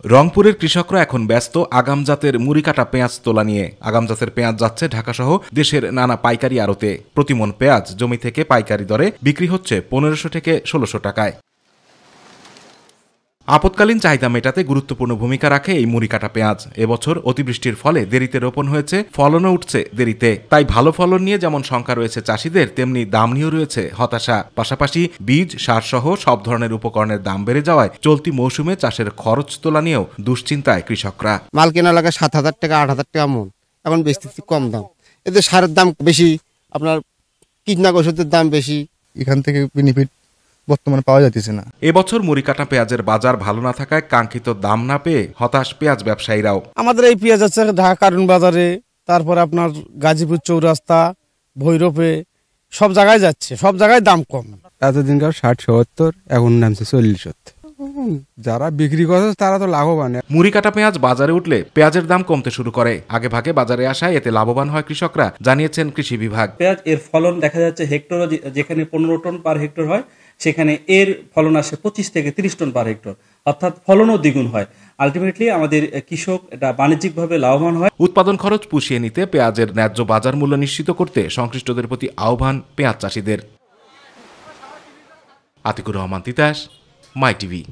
রংপুরের কৃষকরা এখন ব্যস্ত আগাম জাতের মুড়িকাটা পেঁয়াজ তোলা নিয়ে। আগাম জাতের পেঁয়াজ যাচ্ছে ঢাকাসহ দেশের নানা পাইকারি আড়তে। প্রতিমন পেঁয়াজ জমি থেকে পাইকারি দরে বিক্রি হচ্ছে 1500 থেকে 1600 টাকায়। আপৎকালীন চাহিদা মেটাতে গুরুত্বপূর্ণ ভূমিকা রাখে এই মুড়িকাটা পেঁয়াজ। এবছর অতিবৃষ্টির ফলে দেরিতে রোপণ হয়েছে, ফলনও উঠছে দেরিতে। তাই ভালো ফলন নিয়ে যেমন শঙ্কা রয়েছে চাষিদের, তেমনি দাম নিয়েও রয়েছে হতাশা। পাশাপাশি বীজ, সার সহ সব ধরনের উপকরণের দাম বেড়ে যাওয়ায় চলতি মৌসুমে চাষের খরচ তোলা নিয়েও দুশ্চিন্তায় কৃষকরা। মাল কেনা লাগে 7,000 টাকা 8,000 টাকা মন, এখন বেচতেছি কম দাম। এতে সারের দাম বেশি, আপনার কীটনাশক ওষুধের দাম বেশি। এখান থেকে বেনিফিট বর্তমানে পাওয়া যাচ্ছে না। এবছর মুড়িকাটা পেঁয়াজের বাজার ভালো না থাকায় কাঙ্ক্ষিত দাম না পেয়ে হতাশ পেঁয়াজ ব্যবসায়ীরাও। আমাদের এই পেঁয়াজ আছে ঢাকা কারণ বাজারে, তারপরে আপনার গাজীপুর চৌরাস্তা, ভৈরবে, সব জায়গায় যাচ্ছে, সব জায়গায় দাম কম। এতদিনকার 60-70, এখন নামছে 40-70। যারা বিক্রি করে তারা তো লাভবান। মুড়িকাটা পেঁয়াজ বাজারে উঠলে পেঁয়াজের দাম কমতে শুরু করে। আগে ভাগে বাজারে আসায় এতে লাভবান হয় কৃষকরা, জানিয়েছেন কৃষি বিভাগ। পেঁয়াজ এর ফলন দেখা যাচ্ছে হেক্টর, যেখানে 15 টন পার হেক্টর হয় সেখানে এর ফলন আসে 25 থেকে 30 টন পার হেক্টর, অর্থাৎ ফলনও দ্বিগুণ হয়। আলটিমেটলি আমাদের কৃষক এটা বাণিজ্যিকভাবে লাভবান হয়। উৎপাদন খরচ পুষিয়ে নিতে পেঁয়াজের ন্যায্য বাজার মূল্য নিশ্চিত করতে সংশ্লিষ্টদের প্রতি আহ্বান পেঁয়াজ চাষিদের। আতিকুর রহমান তিতাস, মাই টিভি।